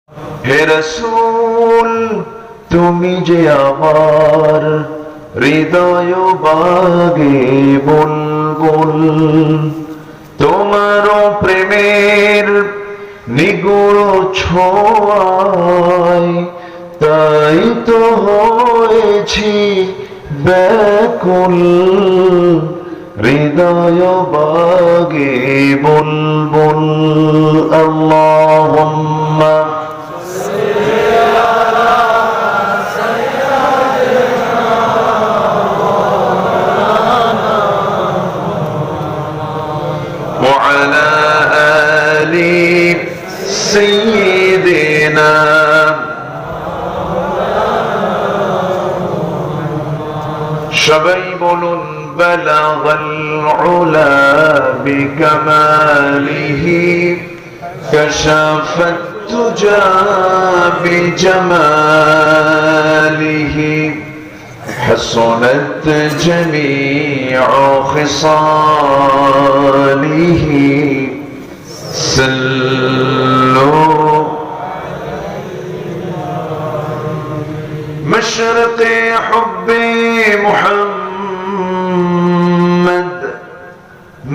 হে রাসূল তুমি যে আমার হৃদয় বাগে বুলবুল, তোমার প্রেমের নিগুড় ছোঁয়ায় তাই তো হয়েছি ব্যাকুল, হৃদয় বাগে বুলবুল। আল্লাহুম্মা وعلى آل سيدنا সবাই বলুন بلغ العلا بكماله كشف الدجى بجماله حسنت جميع خصاله صلوا مشرق حب محمد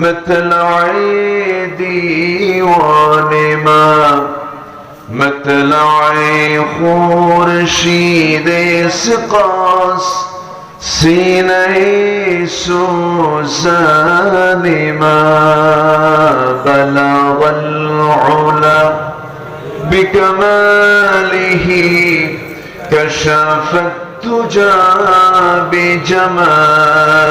مطلع ديوان ما مطلع خورشید سقاس سینه سوزان ما بلغ العلا بكماله كشف الدجى بجماله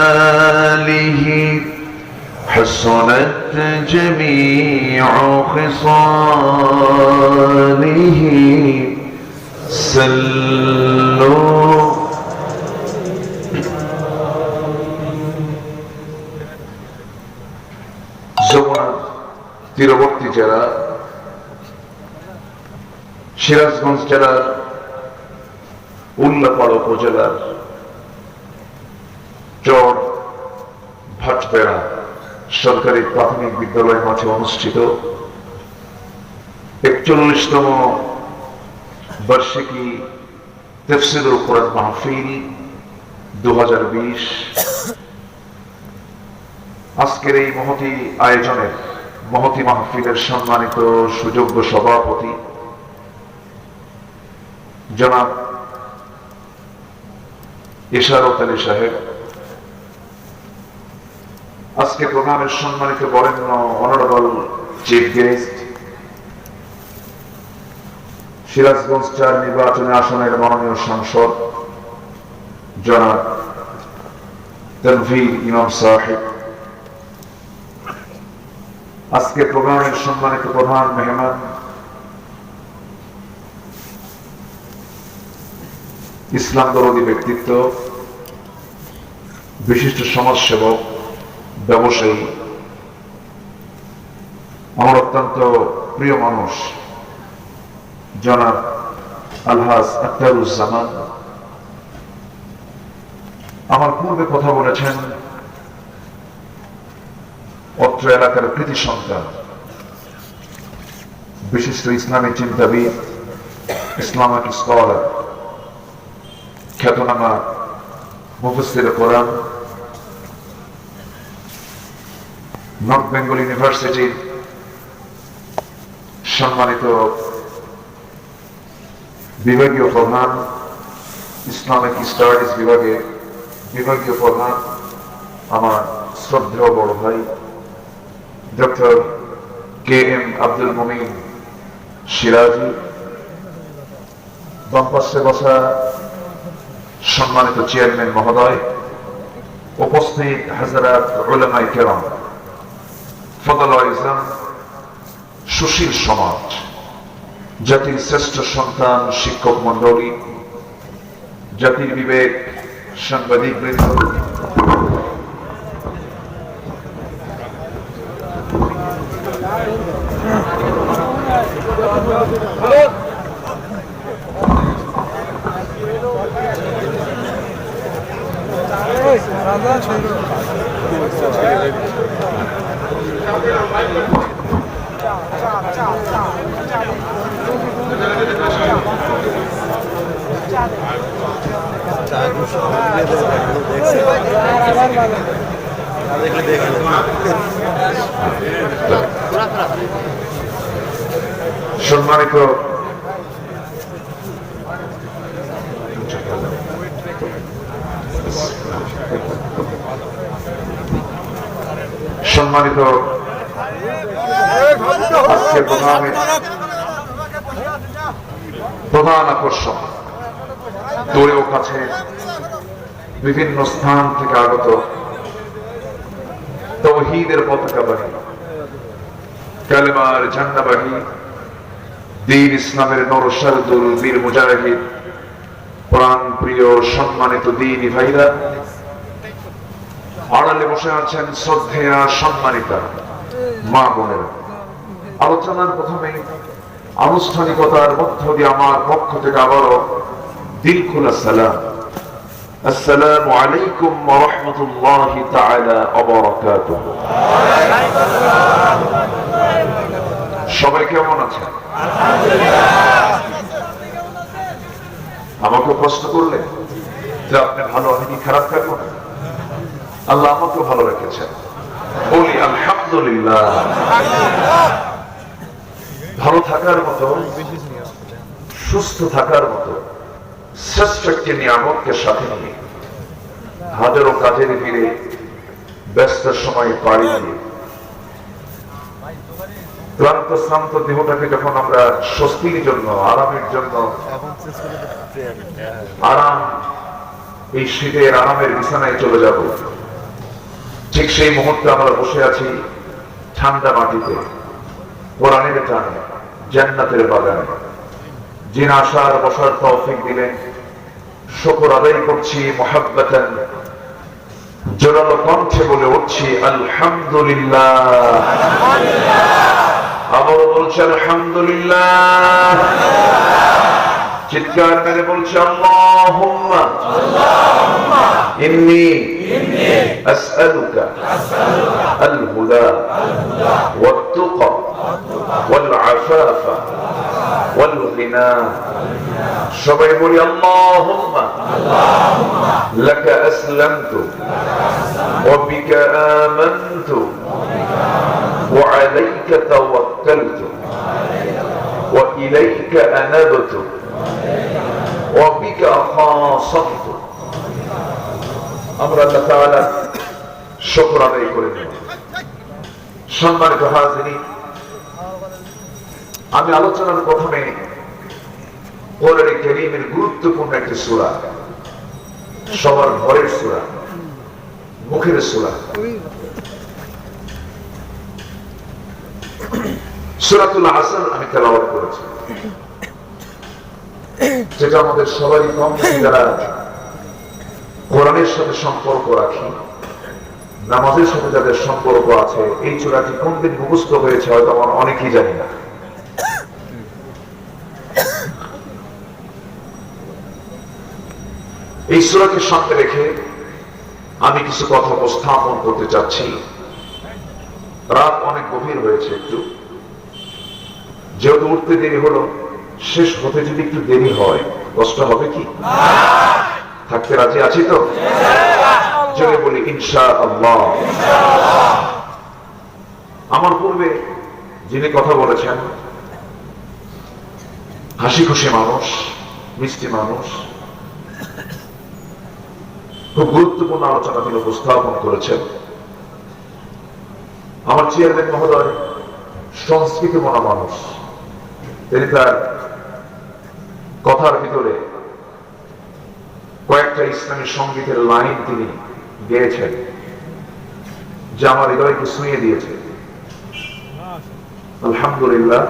حسنت جميع خصاله صلوا যমুনা তীরবর্তী জেলা সিরাজগঞ্জ জেলার উল্লাপাড়া উপজেলার চর ভাটপেড়া সরকারি প্রাথমিক বিদ্যালয় মাঠে অনুষ্ঠিত ৪১তম বার্ষিকী তাফসীরুল কোরআন মাহফিল ২০২০। আজকের এই মহতী আয়োজনের মহতী মাহফিলের সম্মানিত সুযোগ্য সভাপতি জনাব ইশারত আলী সাহেব, আজকে প্রোগ্রামের সম্মানিত বরেণ্য অনারেবল চিফ গেস্ট, সিরাজগঞ্জ ৪ নির্বাচনী আসনের মাননীয় সাংসদ জনাব তানভীর ইমাম সাহেব, আজকে প্রোগ্রামের সম্মানিত প্রধান মেহমান ইসলাম দরদী ব্যক্তিত্ব, বিশিষ্ট সমাজসেবক, ব্যবসায়ী, আমার অত্যন্ত প্রিয় মানুষ জনাব আলহাজ আখতারুজ্জামান, আমার পূর্বে কথা বলেছেন অত্র এলাকার কৃতি সন্তান, বিশিষ্ট ইসলামী চিন্তাবিদ, ইসলামিক স্কলার, খ্যাতনামা মুফাসসির কোরআন, নর্থ বেঙ্গল ইউনিভার্সিটির সম্মানিত বিভাগীয় প্রধান, ইসলামিক স্টাডিজ বিভাগের বিভাগীয় প্রধান, আমার শ্রদ্ধেয় বড় ভাই ডক্টর কে.এম. আব্দুল মুমিন সিরাজি, বাম পাশে বসা সম্মানিত চেয়ারম্যান মহোদয়, উপস্থিত হাজরাত উলামায়ে কেরাম, ফদল ইসলাম, সুশীল সমাজ, জাতির শ্রেষ্ঠ সন্তান, শিক্ষক মন্ডলী, জাতির বিবেক, সাংবাদিক বৃন্দ, সম্মানিত সম্মানিত আজকে প্রধান আকর্ষণ দূরেও কাছে বিভিন্ন স্থান থেকে আগত তাওহীদের পতাকাবাহী কালেমার ঝান্ডাবাহী দ্বীন ইসলামের নরসারদুল বীর মুজাহিদ প্রাণ প্রিয় সম্মানিত দ্বীনী ভাইরা, আড়ালে বসে আছেন শ্রদ্ধেয়া সম্মানিতা মা বোনেরা। আলোচনার প্রথমে আনুষ্ঠানিকতার মধ্য দিয়ে আমার পক্ষ থেকে আবারও দিল খোলা সালাম, আসসালামু আলাইকুম ওয়া রাহমাতুল্লাহি তাআলা ওয়া বারাকাতুহু। সবাই কেমন আছেন? আমাকে প্রশ্ন করলে যে আপনি ভালো, আমি কি খারাপ থাকবো না? আল্লাহ আমাকে ভালো রেখেছেন, বলি আলহামদুলিল্লাহ। ভালো থাকার মতো, সুস্থ থাকার মতো শ্রেষ্ঠ একটি নিয়ামতকে সাথে নিয়ে হাজারো কাজের ভিড়ে ব্যস্ত সময় পাড়ি দিয়ে ক্লান্ত শ্রান্ত দেহটাকে যখন আমরা স্বস্তির জন্য, আরামের জন্য, আরাম এই শীতের আরামের বিছানায় চলে যাব, ঠিক সেই মুহূর্তে আমরা বসে আছি ঠান্ডা মাটিতে, কোরআনের টানে, জান্নাতের বাগানে। যিনি আসার বসার তৌফিক দিলেন, শুকর আদায় করছি মুহাব্বাতান, জোরালো কণ্ঠে বলে উঠছি আলহামদুলিল্লাহ। আবারও বলছি আলহামদুলিল্লাহ। চিৎকার মেরে বলছি আল্লাহুম্মা ইন্নী আসআলুকা আল হুদা ওয়াত তুকা ওয়াল আফাফা ওয়াল গিনা। সবাই বলি আল্লাহুম্মা লাকা আসলামতু ওয়া বিকা আমানতু ওয়া আলাইকা তাওয়াক্কালতু ওয়া ইলাইকা আনাবতু ওয়া বিকা খাসাতু। আমরা আল্লাহ তাআলার শুকর আদায় করে নেব। সম্মানিত হাজিরিন, আমি আলোচনার প্রথমে কোরআনে কারীমের গুরুত্বপূর্ণ একটি সূরা, সবার ঘরের সূরা, মুখের সূরা, সূরাতুল আসর আমি তেলাওয়াত করেছি, যেটা আমাদের সবারই কম বেশি যারা কোরআনের সাথে সম্পর্ক রাখি, নামাজের সাথে যাদের সম্পর্ক আছে, এই সূরাটি কোন দিন মুখস্থ হয়েছে হয়তো আমরা অনেকেই জানি না। এই সূরাকে সামনে রেখে আমি কিছু কথা উপস্থাপন করতে চাচ্ছি। রাত অনেক গভীর হয়েছে, একটু যেহেতু উঠতে দেরি হলো, শেষ হতে যদি একটু দেরি হয় কষ্ট হবে কি? থাকতে রাজি আছি তো? জোরে বলি ইনশাআল্লাহ। আমার পূর্বে যিনি কথা বলেছেন, হাসি খুশি মানুষ, মিষ্টি মানুষ, খুব গুরুত্বপূর্ণ আলোচনা তিনি উপস্থাপন করেছেন। আমার চেয়ারম্যান মহোদয় সংস্কৃতি মনা মানুষ, তিনি তার কথার ভিতরে কয়েকটা ইসলামী সঙ্গীতের লাইন তিনি গেয়েছেন, যা আমার হৃদয়কে ছুঁয়ে দিয়েছে। আলহামদুলিল্লাহ।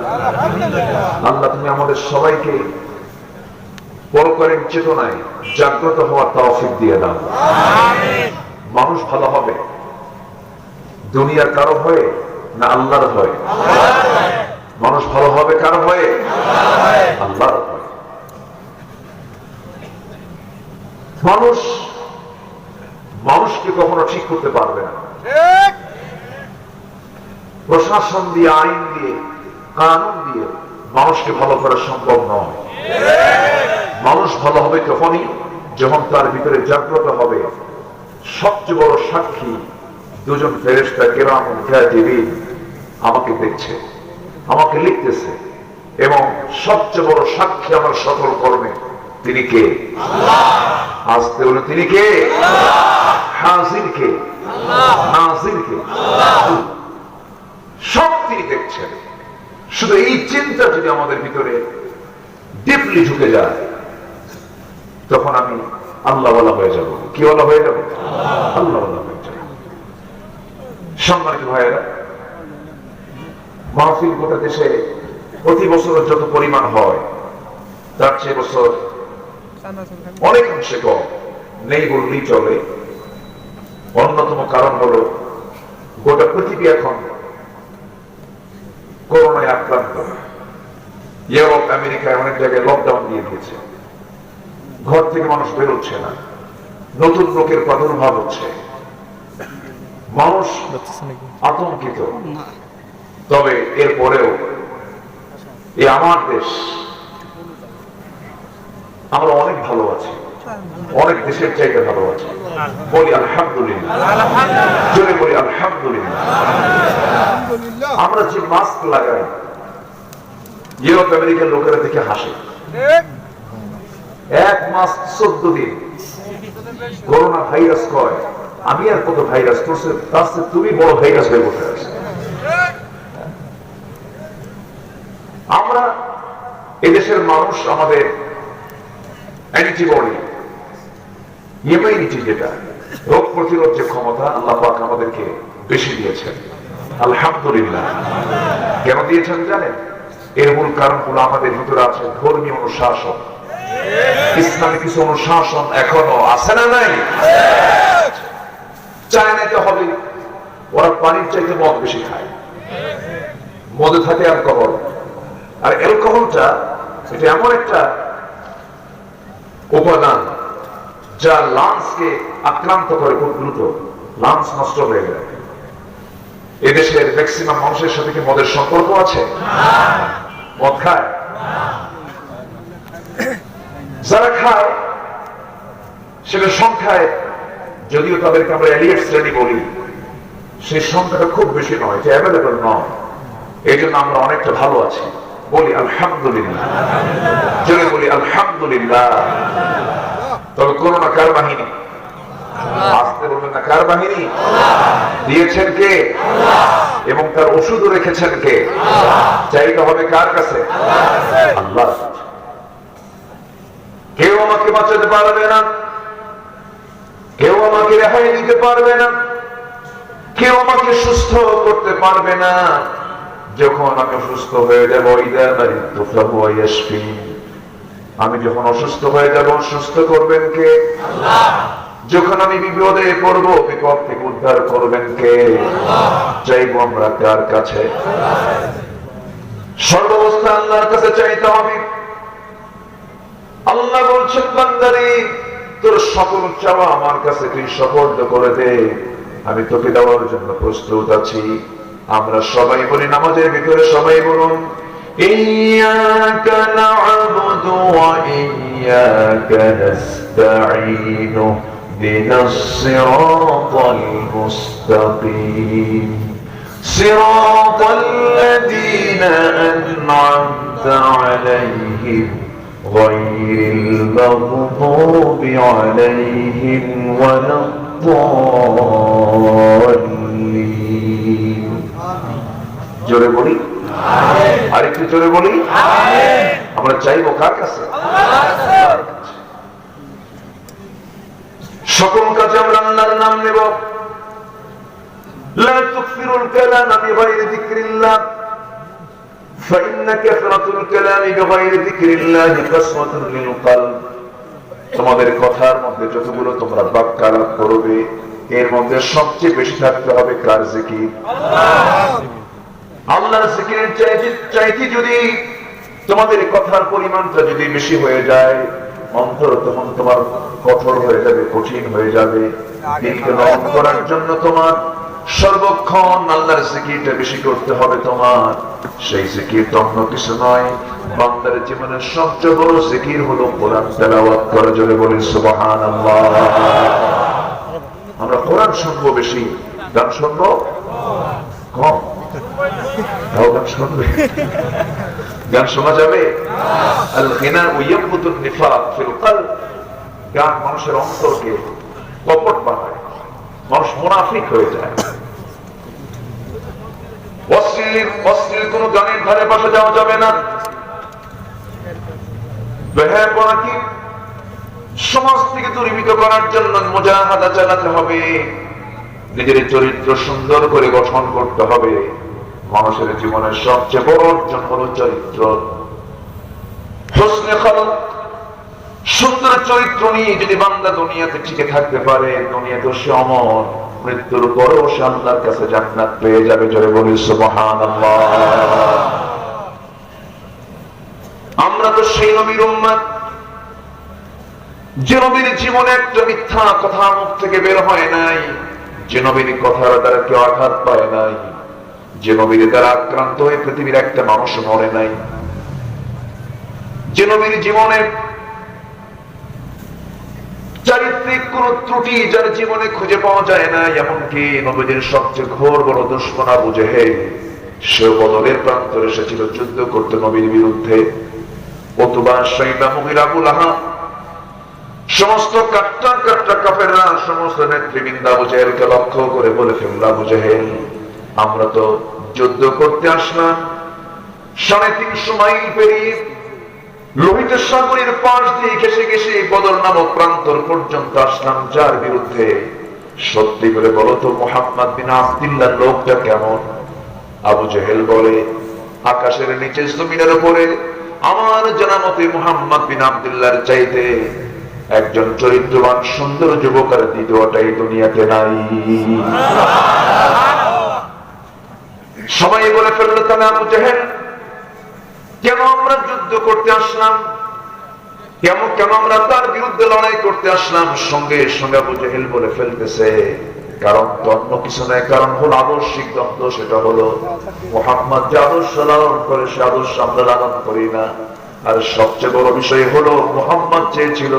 আল্লাহ তুমি আমাদের সবাইকে পরকালীন চেতনায় জাগ্রত হওয়ার তৌফিক দিয়ে দাও। মানুষ ভালো হবে দুনিয়ার কারো হয়ে না আল্লাহর হয়ে? মানুষ ভালো হবে কারো হয়ে? আল্লাহর হয়ে। মানুষ মানুষকে কখনো ঠিক করতে পারবে না। প্রশাসন দিয়ে, আইন দিয়ে, কানুন দিয়ে মানুষকে ভালো করা সম্ভব নয়। মানুষ ভালো হবে তখনই যখন তার ভিতরে জাগ্রত হবে, সবচেয়ে বড় সাক্ষী দুজন ফেরেশতা কিরামুন কাতিবিন আমাকে দেখছে, আমাকে লিখতেছে, এবং সবচেয়ে বড় সাক্ষী আমার সকল কর্মে তিনি কে? আসতে বলে তিনি কে? হাজির কে? নাজির কে? সব তিনি দেখছেন। শুধু এই চিন্তা যদি আমাদের ভিতরে ডিপলি ঢুকে যায়, তখন আমি আল্লাহওয়ালা হয়ে যাব। কি ওয়ালা হয়ে যাব? আল্লাহওয়ালা হয়ে যাব। সম্মানিত ভাইয়েরা, মাহফিল গোটা দেশে প্রতি বছর যত পরিমাণ হয়, তার চেয়ে বছর অনেক অংশে কম নেই বললেই চলে। অন্যতম কারণ হলো গোটা পৃথিবী এখন করোনায় আক্রান্ত। ইউরোপ, আমেরিকায় অনেক জায়গায় লকডাউন দিয়ে দিয়েছে, ঘর থেকে মানুষ বেরোচ্ছে না, নতুন রোগের প্রাদুর্ভাব হচ্ছে, মানুষ আতঙ্কিত। তবে এরপরেও এই আমার দেশ, আমরা অনেক ভালো আছি, অনেক দেশের চাইতে ভালো আছি। বলি আলহামদুলিল্লাহ, জোরে বলি আলহামদুলিল্লাহ। আমরা যে মাস্ক লাগাই, ইউরোপ আমেরিকার লোকেরা দেখে হাসে। এক মাস 14 দিন করোনা ভাইরাস কয়, আমি আর কত ভাইরাস করছে, তার চেয়ে তুমি বড় ভাইরাস হয়ে বসে আছে। আমরা এদেশের মানুষ আমাদের অ্যান্টিবডি, ইমিউনিটি, যেটা রোগ প্রতিরোধ যে ক্ষমতা, আল্লাহ পাক আমাদেরকে বেশি দিয়েছেন, আলহামদুলিল্লাহ। কেন দিয়েছেন জানেন? এর মূল কারণ হলো আমাদের ভিতরে আছে ধর্মীয় অনুশাসন, ইসলামী কিছু অনুশাসন এখনো আছে না নাই? চায়নাতে হবে, ওরা পানির চাইতে মদ বেশি খায়, মদে থাকে অ্যালকোহল। আর অ্যালকোহলটা এটা এমন একটা উপাদান যা লাংসকে আক্রান্ত করে খুব দ্রুত, লাংস নষ্ট হয়ে যায়। এদেশের ম্যাক্সিমাম মানুষের সাথে কি মদের সম্পর্ক আছে? মদ খায়? যারা খায় সেটা সংখ্যায়, যদিও তাদেরকে আমরা এলিয়েট শ্রেণী বলি, সেই সংখ্যাটা খুব বেশি নয়, এটা অ্যাভেলেবল নয়। এই জন্য আমরা অনেকটা ভালো আছি। বলি আলহামদুলিল্লাহ, জোরে বলি আলহামদুলিল্লাহ। তবে করোনা কার বাহিনী? আসতে বলবেন না, কার বাহিনী? দিয়েছেন কে? এবং তার ওষুধও রেখেছেন কে? চাইতে হবে কার কাছে? আল্লাহ। কেউ আমাকে বাঁচাতে পারবে না, কেউ আমাকে রেহাই দিতে পারবে না, কেউ আমাকে সুস্থ করতে পারবে না। যখন আমি অসুস্থ হয়ে যাবো, আমি যখন অসুস্থ হয়ে যাব, সুস্থ করবেন কে? যখন আমি বিপদে পড়বো, বিপদ থেকে উদ্ধার করবেন কে? চাইবো আমরা কার কাছে? সর্বাবস্থা আল্লাহর কাছে চাইতে হবে। আল্লাহ বলছেন, বান্দারে তোর সকল চাওয়া আমার কাছে তুই সুপর্দ করে দে, আমি তোকে দেওয়ার জন্য প্রস্তুত আছি। আমরা সবাই বলি, নামাজের ভিতরে সবাই বলুন, ইয়্যাকা না'বুদু ওয়া ইয়্যাকা নাস্তাঈন ইহদিনাস সিরাতাল মুস্তাকিম সিরাতাল লাযীনা আন'আমতা আলাইহিম গায়রিল মাগদুবি আলাইহিম ওয়ালাদ-দাল্লিন। জোরে বলি আরেকটু জোরে বলি, আমরা চাইবো কার কাছে? সকল কাজে আমরা আল্লাহর নাম নেব। লা তুকসিরুল কালামা বিগাইরি যিকরিল্লাহ ফাইন্না কাসরাতুল কালামি বিগাইরি যিকরিল্লাহ কাসরাতুন লিল কলব। তোমাদের কথার মধ্যে যতগুলো তোমরা বাক্যালাপ করবে, এর মধ্যে সবচেয়ে বেশি থাকতে হবে কার জিকির? আল্লাহর জিকিরের চাইতে যদি তোমাদের কথার পরিমাণটা যদি বেশি হয়ে যায়, অন্তর তখন তোমার কঠোর হয়ে যাবে, কঠিন হয়ে যাবে। দিনকে নরম করার জন্য তোমার সর্বক্ষণ আল্লাহর জিকিরটা বেশি করতে হবে তোমার। সেই জিকির তো অন্য কিছু নয়, বান্দার জীবনের সবচেয়ে বড় জিকির হলো কোরআন তেলাওয়াত করা। জোরে বলেন সুবহানাল্লাহ। আমরা কোরআন শুনবো বেশি, গান শুনবো কম। গান শুনবে, গান শোনা যাবে? আল গিনা ইয়াবতুন নিফাক ফিল কলব। গান মানুষের অন্তরকে কপট বানায়, মানুষ মুনাফিক হয়ে যায়। অশ্লীল কোন গানের ধারে পাশে যাওয়া যাবে না। বেহায়াপনাকে সমাজ থেকে দূরীভূত করার জন্য মুজাহাদা চালাতে হবে। নিজের চরিত্র সুন্দর করে গঠন করতে হবে। মানুষের জীবনের সবচেয়ে বড় অর্জন হলো চরিত্র। হুসনে খালক, সুন্দর চরিত্র নিয়ে যদি বান্দা দুনিয়াতে টিকে থাকতে পারে, দুনিয়াতে সে অমর, মৃত্যুর পরেও সে আল্লাহর কাছে জান্নাত পেয়ে যাবে। জোরে বলি সুবহানাল্লাহ। আমরা তো সেই নবীর উম্মত যে নবীর জীবনে একটা মিথ্যা কথা মুখ থেকে বের হয় নাই, যে নবীর কথার দ্বারা কেউ আঘাত পায় নাই, যে নবীর দ্বারা আক্রান্ত হয়ে পৃথিবীর একটা মানুষ মরে নাই, যে নবীর জীবনে চারিত্রিক কোন ত্রুটি যার জীবনে খুঁজে পাওয়া যায় না। এমনকি নবীদের সবচেয়ে ঘোর বড় দুশমন আবু জেহেল, সে বদরের প্রান্তরে এসেছিল যুদ্ধ করতে নবীর বিরুদ্ধে। উতবা, শাইবা, মুগীরা, আবু লাহাব, সমস্ত কাট্টা কাফেররা, সমস্ত নেতৃবৃন্দ আবু জেহেলকে লক্ষ্য করে বলে ফেলল, আবু জেহেল, আমরা তো যুদ্ধ করতে আসলাম 350 মাইল পেরিয়ে লোহিত সাগরের পাশ দিয়ে ঘেসে ঘেসে বদর নামক প্রান্তর পর্যন্ত আসলাম, যার বিরুদ্ধে সত্যি করে বলো তো মুহাম্মদ বিন আব্দুল্লাহ লোকটা কেমন? আবু জেহেল বলে, আকাশের নিচে জমিনের উপরে আমার জানা মতে মুহাম্মদ বিন আব্দুল্লাহর চাইতে একজন চরিত্রবান সুন্দর যুবক আর দ্বিতীয়টাই দুনিয়াতে নাই। সবাই বলে ফেললো, তাহলে আবু জেহেল কেন আমরা যুদ্ধ করতে আসলাম, কেন আমরা তার বিরুদ্ধে লড়াই করতে আসলাম? সঙ্গে সঙ্গে আবু জেহেল বলে ফেলতেছে, কারণ তো অন্য কিছু নয়, কারণ হলো আদর্শিক দ্বন্দ্ব। সেটা হলো মুহাম্মদ যে আদর্শ লালন করে সে আদর্শ আমরা লালন করি না। আর সবচেয়ে বড় বিষয় হলো মুহাম্মদ চেয়েছিল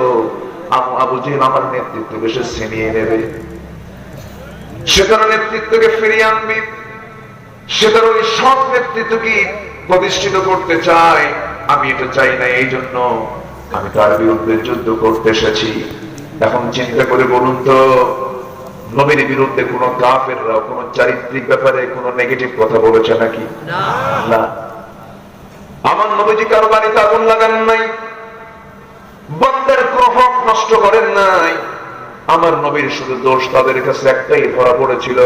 আবু জেহেল আমার নেতৃত্বকে সে ছিনিয়ে নেবে, সে তার নেতৃত্বকে ফিরিয়ে আনবে, সে তার ওই সব নেতৃত্বকে প্রতিষ্ঠিত করতে চায়। আমি এটা চাই না, এই জন্য আমি তার বিরুদ্ধে যুদ্ধ করতে এসেছি। এখন চিন্তা করে বলুন তো, নবীর বিরুদ্ধে কোন কাফেররা কোন চারিত্রিক ব্যাপারে কোন নেগেটিভ কথা বলেছে নাকি? না। আমার নবীজি কারো বাড়িতে আগুন লাগান নাই, বান্দার কোন হক নষ্ট করেন নাই। আমার নবীর শুধু দোষ তাদের কাছে একটাই ধরা পড়েছিল,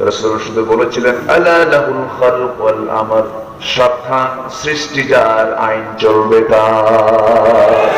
রাসূল শুধু বলেছিলেন, আলা লাহুল খালক ওয়াল আমর, সাবধান, সৃষ্টি যার, আইন চলবে তার।